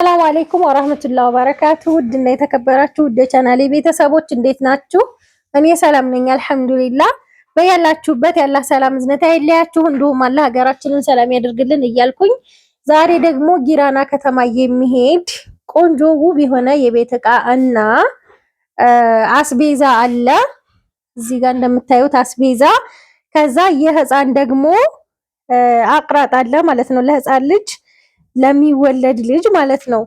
ሰላም አለይኩም ወራህመቱላሂ ወበረካቱ። ውድና የተከበራችሁ ውድ የቻናሌ ቤተሰቦች እንዴት ናችሁ? እኔ ሰላም ነኝ አልሐምዱሊላህ። በያላችሁበት ያላህ ሰላም እዝነት አይለያችሁ፣ እንዲሁም አላህ ሀገራችንን ሰላም ያደርግልን እያልኩኝ ዛሬ ደግሞ ጊራና ከተማ የሚሄድ ቆንጆ ውብ የሆነ የቤት ዕቃ እና አስቤዛ አለ። እዚህ ጋር እንደምታዩት አስቤዛ፣ ከዛ የህፃን ደግሞ አቅራጥ አለ ማለት ነው። ለህፃን ልጅ ለሚወለድ ልጅ ማለት ነው።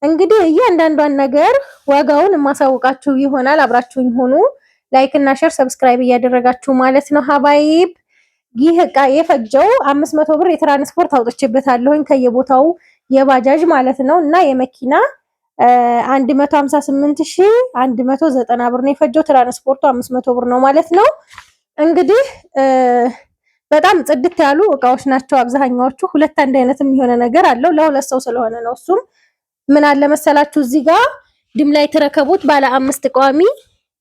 እንግዲህ እያንዳንዷን ነገር ዋጋውን የማሳውቃችሁ ይሆናል። አብራችሁኝ ሆኑ። ላይክ እና ሼር ሰብስክራይብ እያደረጋችሁ ማለት ነው። ሀባይብ ይህ ዕቃ የፈጀው 500 ብር የትራንስፖርት አውጥቼበታለሁኝ ከየቦታው የባጃጅ ማለት ነው እና የመኪና 158190 ብር ነው የፈጀው። ትራንስፖርቱ 500 ብር ነው ማለት ነው። እንግዲህ በጣም ጽድት ያሉ እቃዎች ናቸው አብዛኛዎቹ። ሁለት አንድ አይነት የሚሆነ ነገር አለው ለሁለት ሰው ስለሆነ ነው። እሱም ምን አለ መሰላችሁ እዚህ ጋር ድምላይ ተረከቡት ባለ 5 ቋሚ።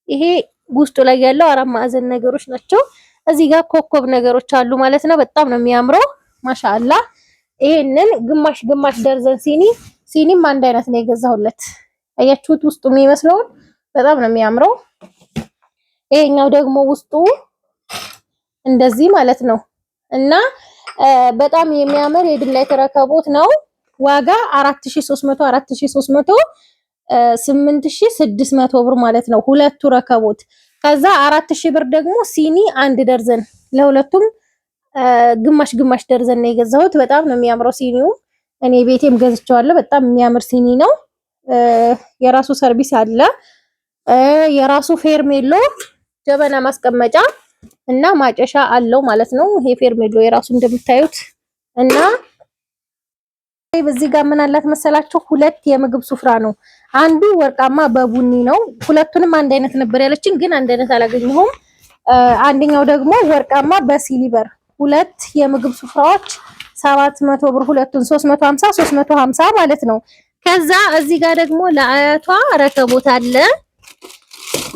ይሄ ውስጡ ላይ ያለው 4 ማዕዘን ነገሮች ናቸው። እዚህ ጋር ኮከብ ነገሮች አሉ ማለት ነው። በጣም ነው የሚያምረው ማሻአላ። ይሄንን ግማሽ ደርዘን ሲኒም አንድ አይነት ነው የገዛሁለት። አያችሁት ውስጡ የሚመስለውን በጣም ነው የሚያምረው። ይሄኛው ደግሞ ውስጡ እንደዚህ ማለት ነው እና በጣም የሚያምር የድምላይ ተረከቦት ነው። ዋጋ 4300 8600 ብር ማለት ነው ሁለቱ ረከቦት። ከዛ 4000 ብር ደግሞ ሲኒ አንድ ደርዘን፣ ለሁለቱም ግማሽ ደርዘን ነው የገዛሁት። በጣም ነው የሚያምረው ሲኒው። እኔ ቤቴም ገዝቼዋለሁ። በጣም የሚያምር ሲኒ ነው። የራሱ ሰርቪስ አለ፣ የራሱ ፌርሜሎ ጀበና ማስቀመጫ እና ማጨሻ አለው ማለት ነው። ይሄ ፌርሜሎ የራሱ እንደምታዩት እና በዚህ ጋር ምን አላት መሰላችሁ? ሁለት የምግብ ሱፍራ ነው። አንዱ ወርቃማ በቡኒ ነው። ሁለቱንም አንድ አይነት ነበር ያለችን፣ ግን አንድ አይነት አላገኘሁም። አንደኛው ደግሞ ወርቃማ በሲሊቨር ሁለት የምግብ ሱፍራዎች 700 ብር ሁለቱን 350 ማለት ነው። ከዛ እዚህ ጋር ደግሞ ለአያቷ ረከቦት አለ።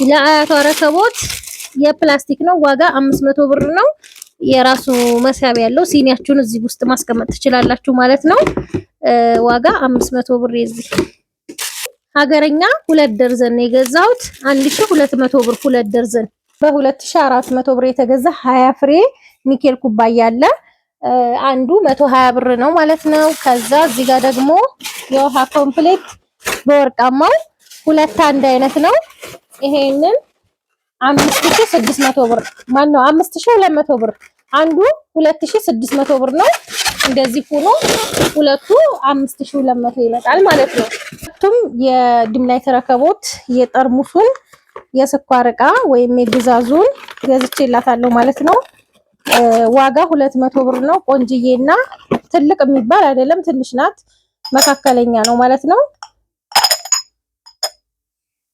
ለአያቷ ረከቦት የፕላስቲክ ነው። ዋጋ 500 ብር ነው። የራሱ መሳቢያ ያለው ሲኒያችሁን እዚህ ውስጥ ማስቀመጥ ትችላላችሁ ማለት ነው። ዋጋ 500 ብር። የዚህ ሀገረኛ 2 ደርዘን ነው የገዛሁት 1200 ብር 2 ደርዘን። በ2400 ብር የተገዛ 20 ፍሬ ኒኬል ኩባያ አለ። አንዱ 120 ብር ነው ማለት ነው። ከዛ እዚህ ጋር ደግሞ የውሃ ኮምፕሌት በወርቃማው ሁለት አንድ አይነት ነው። ይሄንን 5600 ብር ማን ነው 5200 ብር አንዱ 2600 ብር ነው። እንደዚህ ሆኖ ሁለቱ 5200 ይመጣል ማለት ነው። ሁለቱም የድምላይ ተረከቦት የጠርሙሱን የስኳር ዕቃ ወይም የግዛዙን ገዝቼላታለሁ ማለት ነው። ዋጋ 200 ብር ነው። ቆንጅዬና ትልቅ የሚባል አይደለም፣ ትንሽ ናት፣ መካከለኛ ነው ማለት ነው።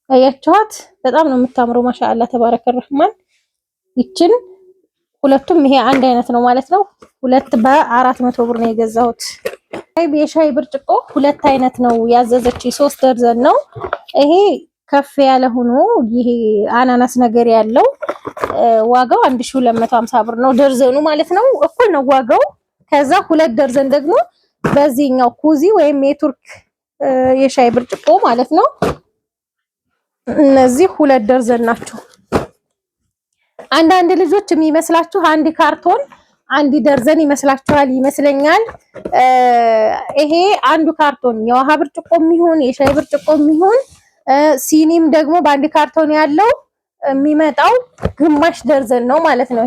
አያችኋት? በጣም ነው የምታምረው ማሻአላ ተባረከ ረህማን። ይችን ሁለቱም ይሄ አንድ አይነት ነው ማለት ነው። ሁለት በ400 ብር ነው የገዛሁት። የሻይ ብርጭቆ ሁለት አይነት ነው ያዘዘች፣ 3 ደርዘን ነው። ይሄ ከፍ ያለ ሆኖ ይሄ አናናስ ነገር ያለው ዋጋው 1250 ብር ነው ደርዘኑ ማለት ነው። እኩል ነው ዋጋው። ከዛ 2 ደርዘን ደግሞ በዚህኛው ኩዚ ወይም የቱርክ የሻይ ብርጭቆ ማለት ነው። እነዚህ 2 ደርዘን ናቸው። አንዳንድ ልጆች የሚመስላችሁ አንድ ካርቶን 1 ደርዘን ይመስላችኋል ይመስለኛል። ይሄ አንዱ ካርቶን የውሃ ብርጭቆ የሚሆን የሻይ ብርጭቆ የሚሆን ሲኒም ደግሞ በአንድ ካርቶን ያለው የሚመጣው ግማሽ ደርዘን ነው ማለት ነው።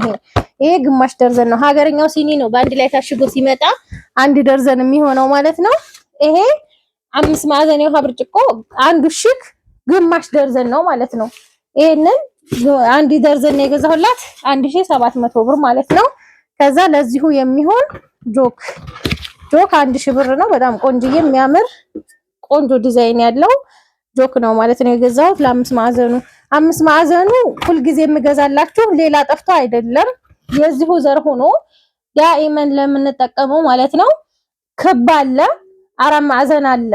ይሄ ግማሽ ደርዘን ነው። ሀገረኛው ሲኒ ነው በአንድ ላይ ታሽጎ ሲመጣ 1 ደርዘን የሚሆነው ማለት ነው። ይሄ 5 ማዕዘን የውሃ ብርጭቆ አንዱ ሽክ ግማሽ ደርዘን ነው ማለት ነው። ይሄንን 1 ደርዘን ነው የገዛሁላት 1700 ብር ማለት ነው። ከዛ ለዚሁ የሚሆን ጆክ 1000 ብር ነው። በጣም ቆንጆዬ የሚያምር ቆንጆ ዲዛይን ያለው ጆክ ነው ማለት ነው የገዛሁት። ለ5 ማዕዘኑ 5 ማዕዘኑ ሁልጊዜ የምገዛላችሁ ሌላ ጠፍቶ አይደለም፣ የዚሁ ዘር ሆኖ ዳኢመን ለምንጠቀመው ማለት ነው። ክብ አለ፣ 4 ማዕዘን አለ።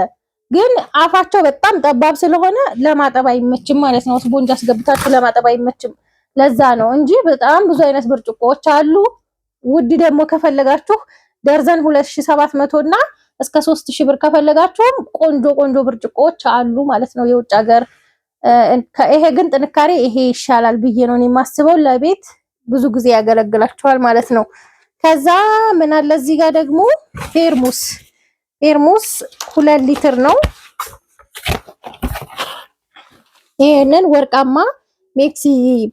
ግን አፋቸው በጣም ጠባብ ስለሆነ ለማጠብ አይመችም ማለት ነው። ስፖንጅ አስገብታችሁ ለማጠብ አይመችም። ለዛ ነው እንጂ በጣም ብዙ አይነት ብርጭቆዎች አሉ። ውድ ደግሞ ከፈለጋችሁ ደርዘን 2700 እና እስከ 3000 ብር ከፈለጋችሁም ቆንጆ ብርጭቆዎች አሉ ማለት ነው የውጭ ሀገር። ይሄ ግን ጥንካሬ ይሄ ይሻላል ብዬ ነው የማስበው። ለቤት ብዙ ጊዜ ያገለግላችኋል ማለት ነው። ከዛ ምን አለ እዚህ ጋር ደግሞ ፌርሙስ 2 ሊትር ነው። ይሄንን ወርቃማ ሜክሲ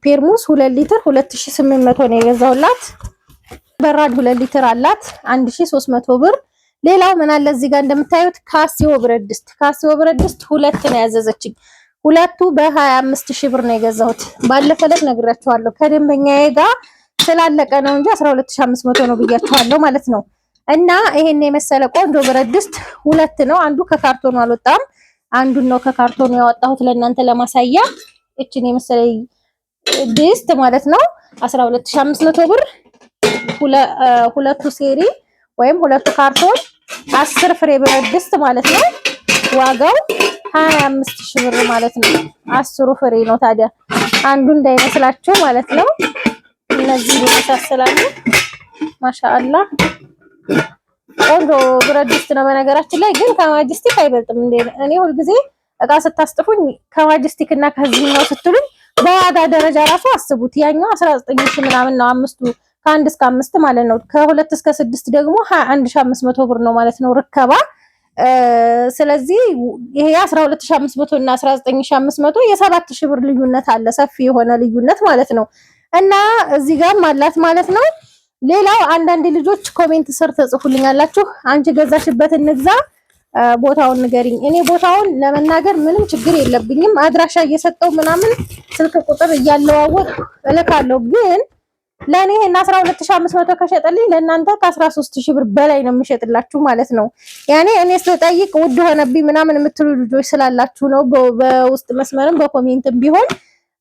ፌርሙስ 2 ሊትር 2800 ነው የገዛሁላት። በራድ 2 ሊትር አላት 1300 ብር። ሌላው ምን አለ እዚህ ጋር እንደምታዩት ካሲዮ ብረት ድስት 2 ነው ያዘዘችኝ። ሁለቱ በ25000 ብር ነው የገዛሁት። ባለፈ ዕለት ነግራችኋለሁ ከደንበኛዬ ጋር ስላለቀ ነው እንጂ 12500 ነው ብያችኋለሁ ማለት ነው። እና ይሄን የመሰለ ቆንጆ ብረት ድስት 2 ነው። አንዱ ከካርቶኑ አልወጣም፣ አንዱን ነው ከካርቶኑ ያወጣሁት ለእናንተ ለማሳያ። እቺን የመሰለ ድስት ማለት ነው 12500 ብር። ሁለቱ ሴሪ ወይም ሁለቱ ካርቶን 10 ፍሬ ብረት ድስት ማለት ነው። ዋጋው 25000 ብር ማለት ነው። 10 ፍሬ ነው ታዲያ አንዱ እንዳይመስላችሁ ማለት ነው። እነዚህ ይመሳሰላሉ። ማሻአላህ ቆንጆ ብረት ድስት ነው። በነገራችን ላይ ግን ከማጅስቲክ አይበልጥም እንዴ። እኔ ሁልጊዜ እቃ ስታስጥፉኝ ከማጅስቲክ እና ከዚህኛው ስትሉኝ በዋጋ ደረጃ ራሱ አስቡት። ያኛው 19000 ምናምን ነው አምስቱ ከ1 እስከ 5 ማለት ነው። ከ2 እስከ 6 ደግሞ 21500 ብር ነው ማለት ነው ርከባ። ስለዚህ ይሄ 12500 እና 19500 የ7000 ብር ልዩነት አለ፣ ሰፊ የሆነ ልዩነት ማለት ነው። እና እዚህ ጋርም አላት ማለት ነው። ሌላው አንዳንድ ልጆች ኮሜንት ስር ተጽፉልኛላችሁ፣ አንቺ ገዛሽበትን ንግዛ ቦታውን ንገሪኝ። እኔ ቦታውን ለመናገር ምንም ችግር የለብኝም። አድራሻ እየሰጠው ምናምን ስልክ ቁጥር እያለዋወጥ እልካለሁ። ግን ለኔ እና 12500 ከሸጠልኝ ለእናንተ ከ13000 ብር በላይ ነው የምሸጥላችሁ ማለት ነው። ያኔ እኔ ስጠይቅ ውድ ሆነብኝ ምናምን የምትሉ ልጆች ስላላችሁ ነው፣ በውስጥ መስመርም በኮሜንትም ቢሆን።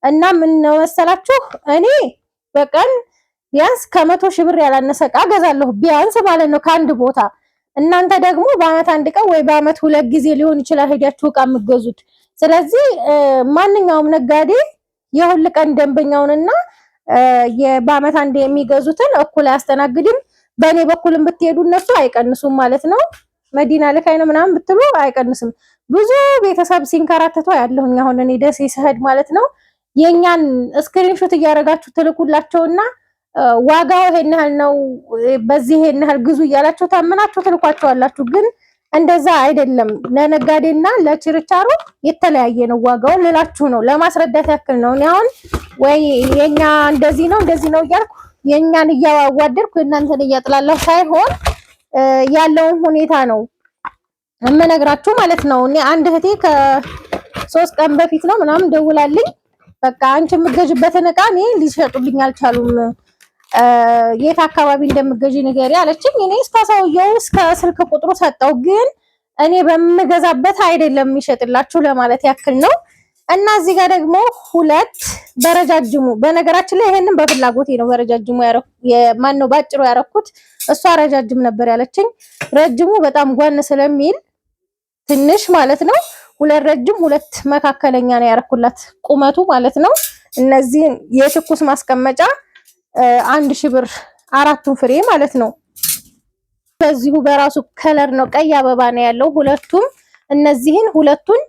እና ምን ነው መሰላችሁ እኔ በቀን ቢያንስ ከ100,000 ብር ያላነሰ ዕቃ ገዛለሁ ቢያንስ ማለት ነው ከአንድ ቦታ። እናንተ ደግሞ በአመት አንድ ቀን ወይ በአመት 2 ጊዜ ሊሆን ይችላል ሄዳችሁ ዕቃ የምትገዙት። ስለዚህ ማንኛውም ነጋዴ የሁል ቀን ደንበኛውንና በአመት አንድ የሚገዙትን እኩል አያስተናግድም። በእኔ በኩልም ብትሄዱ እነሱ አይቀንሱም ማለት ነው። መዲና ልካይ ነው ምናምን ብትሉ አይቀንስም። ብዙ ቤተሰብ ሲንከራተቱ ያለሁኝ አሁን እኔ ደሴ ስሄድ ማለት ነው። የኛን ስክሪንሾት እያደረጋችሁ ትልኩላቸውና ዋጋው ይሄን ያህል ነው፣ በዚህ ይሄን ያህል ግዙ እያላችሁ ታምናችሁ ትልኳቸዋላችሁ። ግን እንደዛ አይደለም። ለነጋዴና ለችርቻሮ የተለያየ ነው ዋጋው ልላችሁ ነው፣ ለማስረዳት ያክል ነው። እኔ አሁን ወይ የኛ እንደዚህ ነው እያልኩ የኛን እያዋደድኩ እናንተን እያጥላለሁ ሳይሆን ያለውን ሁኔታ ነው እምነግራችሁ ማለት ነው። እኔ አንድ እህቴ ከ3 ቀን በፊት ነው ምናምን ደውላልኝ፣ በቃ አንቺ የምትገዥበትን ዕቃ እኔ ሊሸጡልኝ አልቻሉም፣ የት አካባቢ እንደምገዢ ንገሪ አለችኝ። እኔ እስከ ሰውየው እስከ ስልክ ቁጥሩ ሰጠው፣ ግን እኔ በምገዛበት አይደለም የሚሸጥላችሁ ለማለት ያክል ነው። እና እዚህ ጋር ደግሞ 2 በረጃጅሙ፣ በነገራችን ላይ ይሄንን በፍላጎቴ ነው በረጃጅሙ ማነው ባጭሩ ያረኩት። እሷ ረጃጅም ነበር ያለችኝ። ረጅሙ በጣም ጓን ስለሚል ትንሽ ማለት ነው 2 ረጅም 2 መካከለኛ ነው ያረኩላት ቁመቱ ማለት ነው። እነዚህን የትኩስ ማስቀመጫ 1000 ብር 4ቱን ፍሬ ማለት ነው። በዚሁ በራሱ ከለር ነው ቀይ አበባ ነው ያለው ሁለቱም። እነዚህን ሁለቱን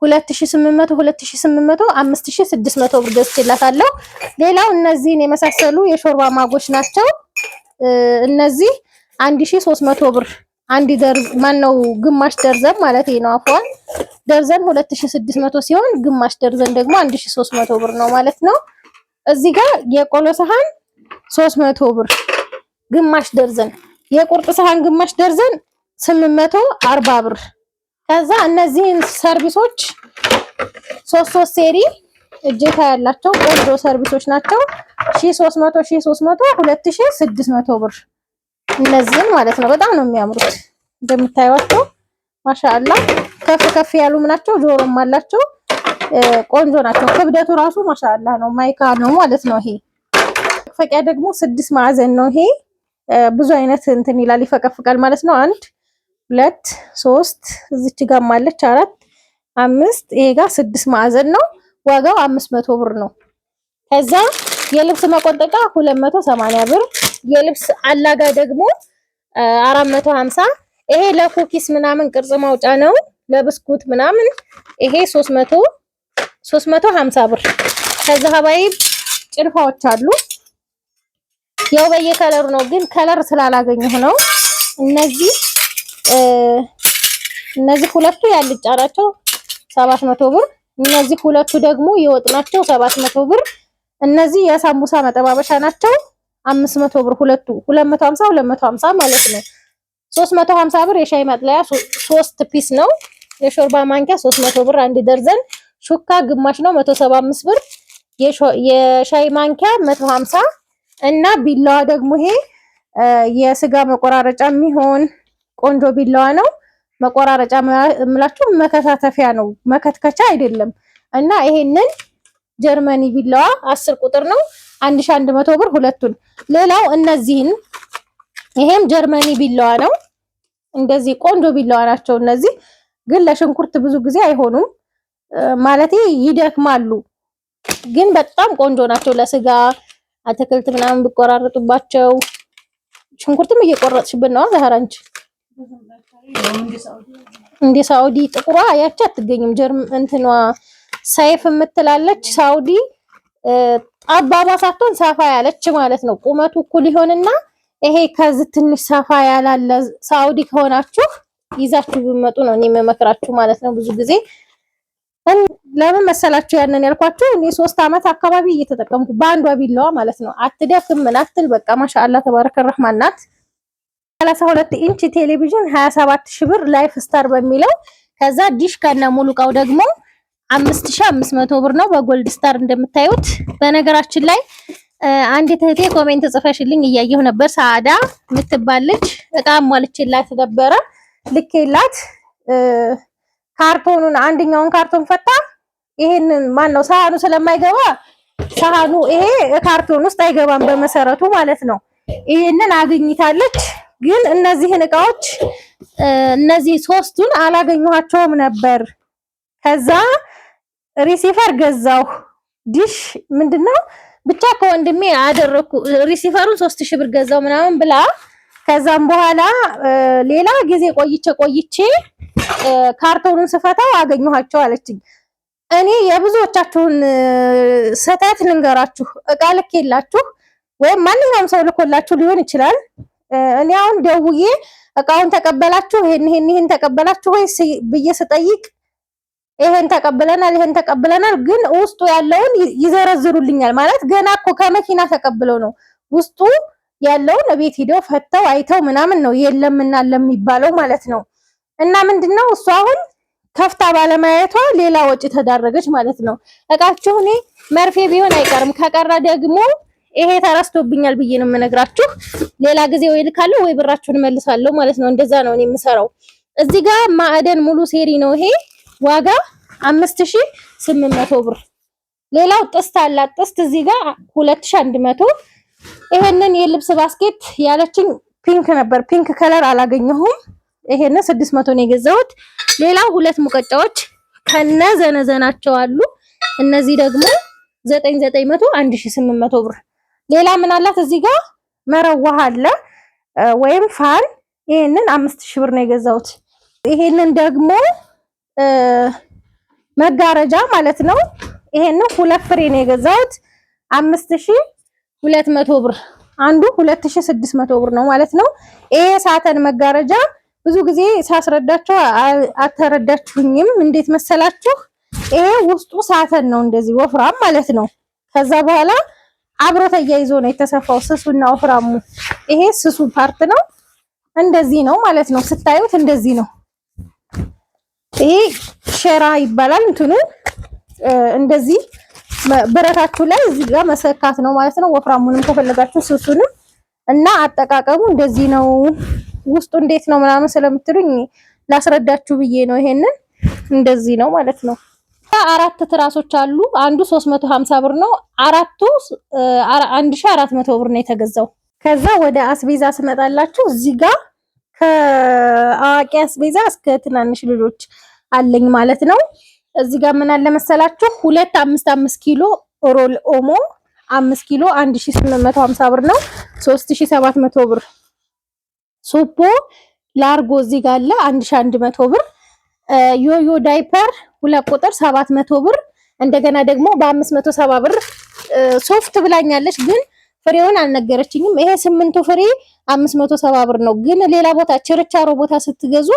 2800 5600 ብር ገዝቼላታለሁ። ሌላው እነዚህን የመሳሰሉ የሾርባ ማጎች ናቸው። እነዚህ 1300 ብር አንድ ማነው ግማሽ ደርዘን ማለት ነው። አፏን ደርዘን 2600 ሲሆን ግማሽ ደርዘን ደግሞ 1300 ብር ነው ማለት ነው። እዚህ ጋር የቆሎ ሰሃን 300 ብር ግማሽ ደርዘን፣ የቁርጥ ሰሃን ግማሽ ደርዘን 840 ብር። ከዛ እነዚህን ሰርቪሶች 3 ሴሪ እጀታ ያላቸው ቆንጆ ሰርቪሶች ናቸው 1300 2600 ብር። እነዚህን ማለት ነው በጣም ነው የሚያምሩት እንደምታዩቸው ማሻአላ። ከፍ ያሉም ናቸው፣ ጆሮም አላቸው፣ ቆንጆ ናቸው። ክብደቱ ራሱ ማሻአላ ነው፣ ማይካ ነው ማለት ነው። ይሄ ፈቂያ ደግሞ 6 ማዕዘን ነው። ይሄ ብዙ አይነት እንትን ይላል ይፈቀፍቃል ማለት ነው። 1 2 3 እዚች ጋር ማለች 4 5 ይሄ ጋር 6 ማዕዘን ነው። ዋጋው 500 ብር ነው። ከዛ የልብስ መቆንጠጫ 280 ብር፣ የልብስ አላጋ ደግሞ 450። ይሄ ለኩኪስ ምናምን ቅርጽ ማውጫ ነው፣ ለብስኩት ምናምን። ይሄ 350 ብር። ከዛ ሀባይ ጭልፋዎች አሉ። ያው በየከለሩ ነው፣ ግን ከለር ስላላገኘሁ ነው። እነዚህ ሁለቱ ያልጫ ናቸው 700 ብር። እነዚህ ሁለቱ ደግሞ የወጥ ናቸው 700 ብር። እነዚህ የሳምቡሳ መጠባበሻ ናቸው 500 ብር። ሁለቱ 250 ማለት ነው። 350 ብር። የሻይ ማጥለያ 3 ፒስ ነው። የሾርባ ማንኪያ 300 ብር አንድ ደርዘን። ሹካ ግማሽ ነው 175 ብር። የሻይ ማንኪያ 150 እና ቢላዋ ደግሞ ይሄ የስጋ መቆራረጫ የሚሆን ቆንጆ ቢላዋ ነው። መቆራረጫ ምላችሁ መከታተፊያ ነው፣ መከትከቻ አይደለም። እና ይሄንን ጀርመኒ ቢላዋ 10 ቁጥር ነው 1100 ብር ሁለቱን። ሌላው እነዚህን ይሄም ጀርመኒ ቢላዋ ነው። እንደዚህ ቆንጆ ቢላዋ ናቸው። እነዚህ ግን ለሽንኩርት ብዙ ጊዜ አይሆኑም፣ ማለቴ ይደክማሉ። ግን በጣም ቆንጆ ናቸው ለስጋ አትክልት ምናምን ቢቆራረጡባቸው። ሽንኩርትም እየቆረጥሽብን ነው ዛህራንቺ። እንደ ሳውዲ ጥቁሯ ያቺ አትገኝም። እንትኗ ሳይፍ የምትላለች ሳውዲ ጠባባ ሳትሆን ሰፋ ያለች ማለት ነው። ቁመቱ እኩል ይሆንና ይሄ ከዚህ ትንሽ ሰፋ ያላለ ሳውዲ ከሆናችሁ ይዛችሁ ቢመጡ ነው እኔ የምመክራችሁ ማለት ነው። ብዙ ጊዜ ለምን መሰላችሁ ያንን ያልኳችሁ? እኔ 3 አመት አካባቢ እየተጠቀምኩ በአንዷ ቢላዋ ማለት ነው። አትደክም ምን አትል፣ በቃ ማሻአላ ተባረከ ረህማን ናት። 32 ኢንች ቴሌቪዥን 27000 ብር ላይፍ ስታር በሚለው። ከዛ ዲሽ ከነ ሙሉ እቃው ደግሞ 5500 ብር ነው በጎልድ ስታር እንደምታዩት። በነገራችን ላይ አንዲት እህቴ ኮሜንት ጽፈሽልኝ እያየሁ ነበር። ሰዓዳ የምትባል ልጅ እቃ ሟልቼላት ነበረ ልኬላት ካርቶኑን አንደኛውን ካርቶን ፈታ። ይሄንን ማን ነው ሳህኑ ስለማይገባ ሳህኑ ይሄ ካርቶን ውስጥ አይገባም በመሰረቱ ማለት ነው። ይሄንን አግኝታለች። ግን እነዚህን እቃዎች እነዚህ ሶስቱን አላገኘኋቸውም ነበር። ከዛ ሪሲቨር ገዛው። ዲሽ ምንድነው ብቻ ከወንድሜ አደረኩ። ሪሲቨሩን 3000 ብር ገዛው ምናምን ብላ ከዛም በኋላ ሌላ ጊዜ ቆይቼ ካርቶኑን ስፈታው አገኘኋቸው አለችኝ። እኔ የብዙዎቻችሁን ስህተት ልንገራችሁ። እቃ ልኬላችሁ ወይም ማንኛውም ሰው ልኮላችሁ ሊሆን ይችላል። እኔ አሁን ደውዬ እቃውን ተቀበላችሁ ይሄን ተቀበላችሁ ወይ ብዬ ስጠይቅ ይሄን ተቀብለናል፣ ግን ውስጡ ያለውን ይዘረዝሩልኛል። ማለት ገና እኮ ከመኪና ተቀብለው ነው ውስጡ ያለውን ቤት ሄደው ፈተው አይተው ምናምን ነው የለምና ለሚባለው ማለት ነው። እና ምንድነው እሱ አሁን ከፍታ ባለማየቷ ሌላ ወጪ ተዳረገች ማለት ነው። እቃችሁ እኔ መርፌ ቢሆን አይቀርም፣ ከቀረ ደግሞ ይሄ ተረስቶብኛል ብዬ ነው የምነግራችሁ። ሌላ ጊዜ ወይ ልካለሁ ወይ ብራችሁን መልሳለሁ ማለት ነው። እንደዛ ነው እኔ የምሰራው። እዚህ ጋር ማዕደን ሙሉ ሴሪ ነው ይሄ ዋጋ 5800 ብር። ሌላው ጥስት አላት። ጥስት እዚህ ጋር 2100። ይሄንን የልብስ ባስኬት ያለችኝ ፒንክ ነበር፣ ፒንክ ከለር አላገኘሁም። ይሄንን 600 ነው የገዛሁት። ሌላው ሁለት ሙቀጫዎች ከነዘነዘናቸው አሉ። እነዚህ ደግሞ 9900 1800 ብር። ሌላ ምን አላት እዚህ ጋር መረዋህ አለ ወይም ፋን። ይሄንን 5000 ብር ነው የገዛሁት። ይሄንን ደግሞ መጋረጃ ማለት ነው። ይሄንን ሁለት ፍሬ ነው የገዛሁት 5200 ብር። አንዱ 2600 ብር ነው ማለት ነው። ይሄ ሳተን መጋረጃ ብዙ ጊዜ ሳስረዳችሁ አተረዳችሁኝም። እንዴት መሰላችሁ? ይሄ ውስጡ ሳተን ነው እንደዚህ ወፍራም ማለት ነው። ከዛ በኋላ አብሮ ተያይዞ ነው የተሰፋው ስሱና ወፍራሙ። ይሄ ስሱ ፓርት ነው። እንደዚህ ነው ማለት ነው። ስታዩት እንደዚህ ነው። ይሄ ሸራ ይባላል። እንትኑ እንደዚህ ብረታችሁ ላይ እዚህ ጋር መሰካት ነው ማለት ነው። ወፍራሙንም ከፈለጋችሁ ስሱንም እና አጠቃቀሙ እንደዚህ ነው። ውስጡ እንዴት ነው ምናምን ስለምትሉኝ ላስረዳችሁ ብዬ ነው። ይሄንን እንደዚህ ነው ማለት ነው። አራት ትራሶች አሉ። አንዱ 350 ብር ነው። አራቱ 1400 ብር ነው የተገዛው። ከዛ ወደ አስቤዛ ስመጣላችሁ እዚህ ጋር ከአዋቂ አስቤዛ እስከ ትናንሽ ልጆች አለኝ ማለት ነው። እዚህ ጋር ምን አለ መሰላችሁ 255 ኪሎ ሮል ኦሞ 5 ኪሎ 1850 ብር ነው። 3700 ብር ሱፖ ላርጎ እዚህ ጋር አለ 1100 ብር። ዮዮ ዳይፐር 2 ቁጥር 700 ብር። እንደገና ደግሞ በ570 ብር ሶፍት ብላኛለች፣ ግን ፍሬውን አልነገረችኝም። ይሄ 8ቱ ፍሬ 570 ብር ነው። ግን ሌላ ቦታ ችርቻሮ ቦታ ስትገዙ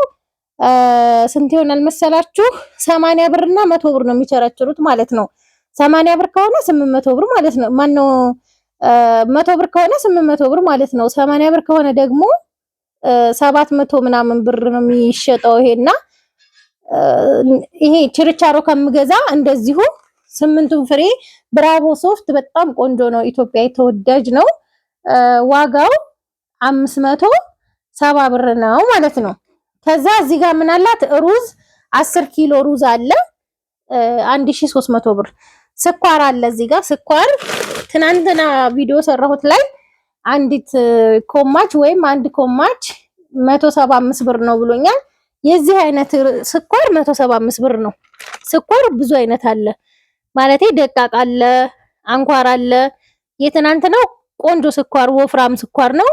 ስንት ይሆናል መሰላችሁ? 80 ብር እና 100 ብር ነው የሚቸረችሩት ማለት ነው። 80 ብር ከሆነ 800 ብር ማለት ነው። ማነው 100 ብር ከሆነ 800 ብር ማለት ነው። 80 ብር ከሆነ ደግሞ 700 ምናምን ብር ነው የሚሸጠው ይሄና ይሄ ችርቻሮ ከምገዛ እንደዚሁ 8ቱን ፍሬ ብራቮ ሶፍት በጣም ቆንጆ ነው። ኢትዮጵያ ተወዳጅ ነው። ዋጋው 570 ብር ነው ማለት ነው። ከዛ እዚህ ጋር ምን አላት? ሩዝ 10 ኪሎ ሩዝ አለ 1300 ብር። ስኳር አለ እዚህ ጋር ስኳር ትናንትና ቪዲዮ ሰራሁት ላይ አንዲት ኮማች ወይም አንድ ኮማች 175 ብር ነው ብሎኛል። የዚህ አይነት ስኳር 175 ብር ነው። ስኳር ብዙ አይነት አለ ማለቴ ደቃቅ አለ፣ አንኳር አለ። የትናንትናው ቆንጆ ስኳር ወፍራም ስኳር ነው።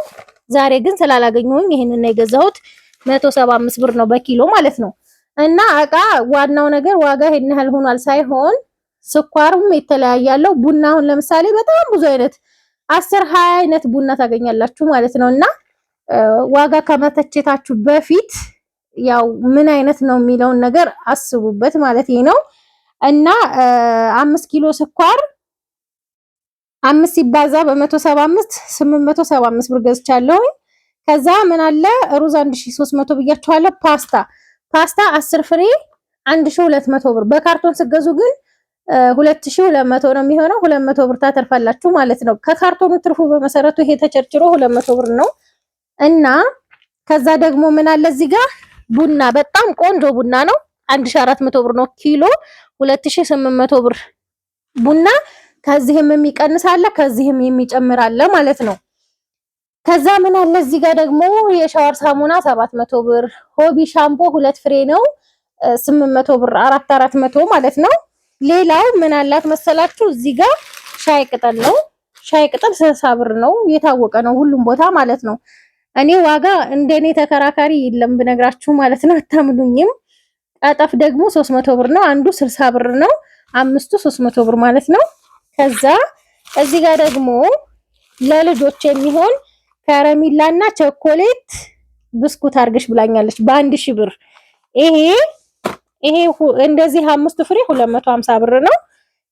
ዛሬ ግን ስላላገኘሁኝ ይሄንን ነው የገዛሁት። 175 ብር ነው በኪሎ ማለት ነው። እና እቃ ዋናው ነገር ዋጋ ይሄን ያህል ሆኗል ሳይሆን ስኳሩም የተለያያለው። ቡናውን ለምሳሌ በጣም ብዙ አይነት 10 20 አይነት ቡና ታገኛላችሁ ማለት ነው። እና ዋጋ ከመተቸታችሁ በፊት ያው ምን አይነት ነው የሚለውን ነገር አስቡበት ማለት ነው። እና 5 ኪሎ ስኳር 5 ሲባዛ በ175 875 ብር ገዝቻለሁ። ከዛ ምን አለ ሩዝ 1300 ብያችኋለሁ። ፓስታ 10 ፍሬ 1200 ብር። በካርቶን ስገዙ ግን 2200 ነው የሚሆነው። 200 ብር ታተርፋላችሁ ማለት ነው። ከካርቶኑ ትርፉ በመሰረቱ ይሄ ተቸርችሮ 200 ብር ነው። እና ከዛ ደግሞ ምን አለ እዚህ ጋር ቡና በጣም ቆንጆ ቡና ነው 1400 ብር ነው ኪሎ 2800 ብር ቡና። ከዚህም የሚቀንስ አለ ከዚህም የሚጨምር አለ ማለት ነው። ከዛ ምን አለ እዚህ ጋር ደግሞ የሻወር ሳሙና 700 ብር። ሆቢ ሻምፖ 2 ፍሬ ነው 800 ብር 400 ማለት ነው። ሌላው ምን አላት መሰላችሁ እዚህ ጋር ሻይ ቅጠል ነው። ሻይ ቅጠል 60 ብር ነው። የታወቀ ነው ሁሉም ቦታ ማለት ነው። እኔ ዋጋ እንደኔ ተከራካሪ የለም ብነግራችሁ ማለት ነው አታምኑኝም። ቀጠፍ ደግሞ 300 ብር ነው። አንዱ 60 ብር ነው። አምስቱ 300 ብር ማለት ነው። ከዛ እዚህ ጋር ደግሞ ለልጆች የሚሆን ከረሚላና ቸኮሌት ብስኩት አርግሽ ብላኛለች በ1000 ብር። ይሄ እንደዚህ 5 ፍሬ 250 ብር ነው።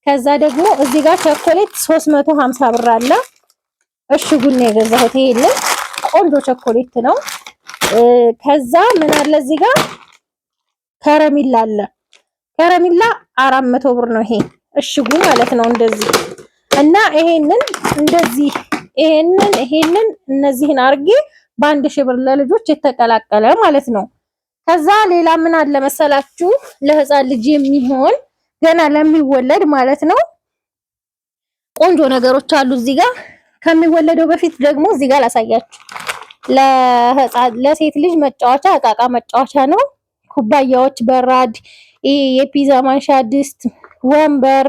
ከዛ ደግሞ እዚህ ጋር ቸኮሌት 350 ብር አለ። እሽጉን ነው የገዛሁት። ይሄን ቆንጆ ቸኮሌት ነው። ከዛ ምን አለ እዚህ ጋር ከረሚላ አለ። ከረሚላ 400 ብር ነው ይሄ እሽጉ ማለት ነው እንደዚህ። እና ይሄንን እንደዚህ ይሄንን እነዚህን አርጌ በ1000 ብር ለልጆች የተቀላቀለ ማለት ነው። ከዛ ሌላ ምን አለ መሰላችሁ ለህፃን ልጅ የሚሆን ገና ለሚወለድ ማለት ነው ቆንጆ ነገሮች አሉ እዚህ ጋር። ከሚወለደው በፊት ደግሞ እዚህ ጋር ላሳያችሁ። ለሴት ልጅ መጫወቻ እቃቃ መጫወቻ ነው። ኩባያዎች፣ በራድ፣ የፒዛ ማንሻ፣ ድስት፣ ወንበር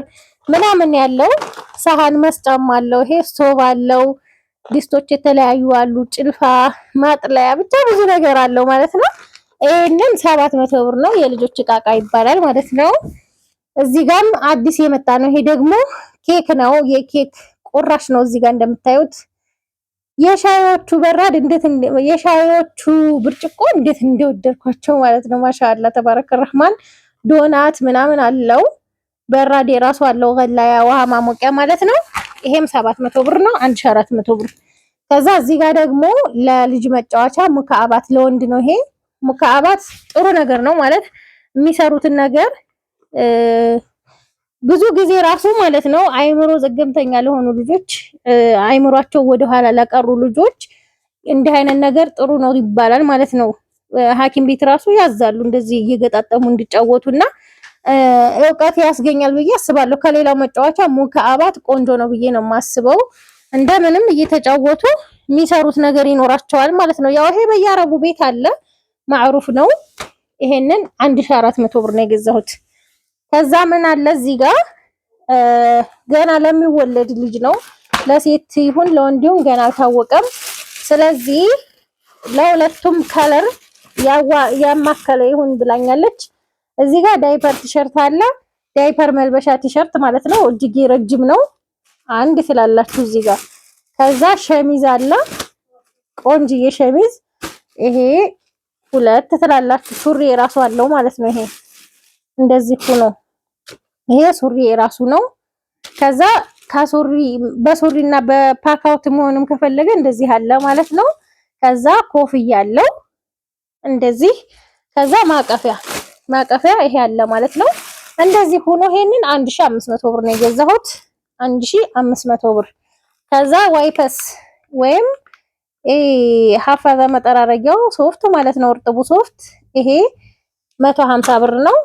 ምናምን ያለው ሳህን መስጫም አለው። ይሄ ስቶቭ አለው። ድስቶች የተለያዩ አሉ። ጭልፋ፣ ማጥለያ ብቻ ብዙ ነገር አለው ማለት ነው። ይሄንን 700 ብር ነው። የልጆች እቃቃ ይባላል ማለት ነው። እዚህ ጋርም አዲስ የመጣ ነው። ይሄ ደግሞ ኬክ ነው። የኬክ ቁራሽ ነው። እዚህ ጋር እንደምታዩት የሻዮቹ በራድ የሻዮቹ ብርጭቆ እንዴት እንደወደድኳቸው ማለት ነው። ማሻአላ ተባረከ ረህማን። ዶናት ምናምን አለው። በራድ የራሱ አለው። ገላያ ውሃ ማሞቂያ ማለት ነው። ይሄም 700 ብር ነው። 1400 ብር። ከዛ እዚህ ጋር ደግሞ ለልጅ መጫወቻ ሙካአባት ለወንድ ነው። ይሄ ሙካአባት ጥሩ ነገር ነው ማለት የሚሰሩትን ነገር ብዙ ጊዜ ራሱ ማለት ነው አይምሮ ዘገምተኛ ለሆኑ ልጆች አይምሯቸው ወደኋላ ለቀሩ ልጆች እንዲህ አይነት ነገር ጥሩ ነው ይባላል ማለት ነው። ሐኪም ቤት ራሱ ያዛሉ እንደዚህ እየገጣጠሙ እንዲጫወቱና እውቀት ያስገኛል ብዬ አስባለሁ። ከሌላው መጫወቻ ሙካአባት ቆንጆ ነው ብዬ ነው የማስበው። እንደምንም እየተጫወቱ የሚሰሩት ነገር ይኖራቸዋል ማለት ነው። ያው ይሄ በየአረቡ ቤት አለ ማዕሩፍ ነው። ይሄንን 1400 ብር ነው የገዛሁት። ከዛ ምን አለ እዚህ ጋር ገና ለሚወለድ ልጅ ነው። ለሴት ይሁን ለወንድ ይሁን ገና አልታወቀም። ስለዚህ ለሁለቱም ከለር ያማከለ ይሁን ብላኛለች። እዚህ ጋር ዳይፐር ቲሸርት አለ። ዳይፐር መልበሻ ቲሸርት ማለት ነው። እጅጌ ረጅም ነው። አንድ ትላላችሁ እዚህ ጋር። ከዛ ሸሚዝ አለ። ቆንጅዬ ሸሚዝ ይሄ ሁለት ትላላችሁ። ሱሪ የራሱ አለው ማለት ነው። ይሄ እንደዚህ ሆኖ ይሄ ሱሪ የራሱ ነው። ከዛ ከሱሪ በሱሪና በፓካውት መሆንም ከፈለገ እንደዚህ አለ ማለት ነው። ከዛ ኮፍያ አለው እንደዚህ። ከዛ ማቀፊያ ይሄ አለ ማለት ነው። እንደዚህ ሆኖ ይሄንን 1500 ብር ነው የገዛሁት። 1500 ብር። ከዛ ዋይፐስ ወይም ሀፋዛ መጠራረጊያው ሶፍት ማለት ነው። እርጥቡ ሶፍት ይሄ 150 ብር ነው።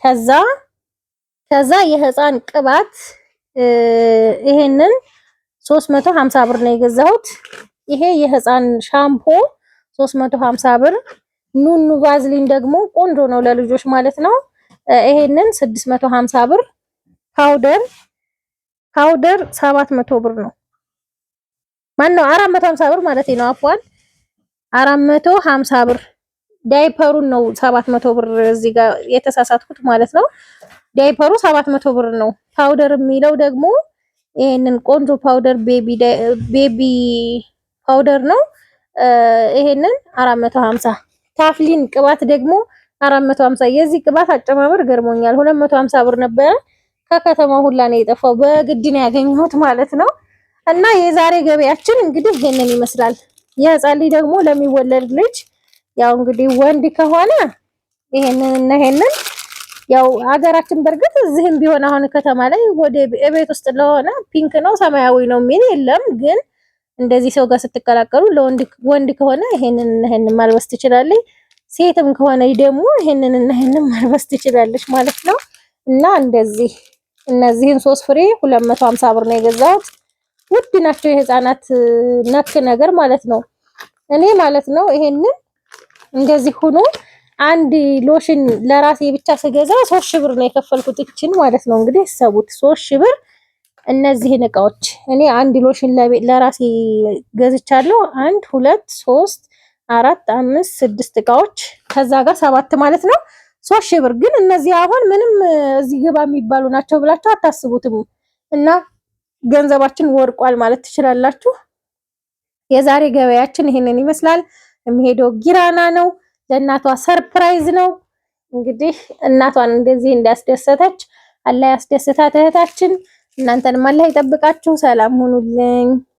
ከዛ የህፃን ቅባት ይሄንን 350 ብር ነው የገዛሁት። ይሄ የህፃን ሻምፖ 350 ብር። ኑኑ ቫዝሊን ደግሞ ቆንጆ ነው ለልጆች ማለት ነው። ይሄንን 650 ብር። ፓውደር 700 ብር ነው። ማነው 450 ብር ማለት ነው። አፏን 450 ብር። ዳይፐሩን ነው 700 ብር እዚህ ጋር የተሳሳትኩት ማለት ነው። ዳይፐሩ 700 ብር ነው። ፓውደር የሚለው ደግሞ ይሄንን ቆንጆ ፓውደር ቤቢ ፓውደር ነው። ይሄንን 450። ታፍሊን ቅባት ደግሞ 450። የዚህ ቅባት አጨማመር ገርሞኛል። 250 ብር ነበረ። ከከተማው ሁላ ነው የጠፋው። በግድ ነው ያገኘሁት ማለት ነው። እና የዛሬ ገበያችን እንግዲህ ይሄንን ይመስላል። የህፃን ልጅ ደግሞ ለሚወለድ ልጅ ያው እንግዲህ ወንድ ከሆነ ይሄንን እና ይሄንን ያው ሀገራችን በርግጥ እዚህም ቢሆን አሁን ከተማ ላይ ወደ ቤት ውስጥ ለሆነ ፒንክ ነው ሰማያዊ ነው የሚል የለም። ግን እንደዚህ ሰው ጋር ስትቀላቀሉ ለወንድ ከሆነ ይሄንን እና ይሄንን ማልበስ ትችላለች። ሴትም ከሆነ ደግሞ ይሄንን እና ይሄንን ማልበስ ትችላለች ማለት ነው። እና እንደዚህ እነዚህን 3 ፍሬ 250 ብር ነው የገዛሁት። ውድ ናቸው የህፃናት ነክ ነገር ማለት ነው። እኔ ማለት ነው ይሄንን እንደዚህ ሆኖ አንድ ሎሽን ለራሴ ብቻ ስገዛ 3000 ብር ነው የከፈልኩት እቺን ማለት ነው። እንግዲህ ሰቡት 3000 ብር እነዚህን እቃዎች እኔ አንድ ሎሽን ለራሴ ገዝቻለሁ። 1 2 3 4 5 6 እቃዎች ከዛ ጋር 7 ማለት ነው 3000 ብር። ግን እነዚህ አሁን ምንም እዚህ ግባ የሚባሉ ናቸው ብላችሁ አታስቡትም። እና ገንዘባችን ወርቋል ማለት ትችላላችሁ። የዛሬ ገበያችን ይሄንን ይመስላል። የሚሄደው ጊራና ነው። ለእናቷ ሰርፕራይዝ ነው። እንግዲህ እናቷን እንደዚህ እንዳስደሰተች አላህ ያስደስታት እህታችን። እናንተንም አላህ ይጠብቃችሁ። ሰላም ሁኑልኝ።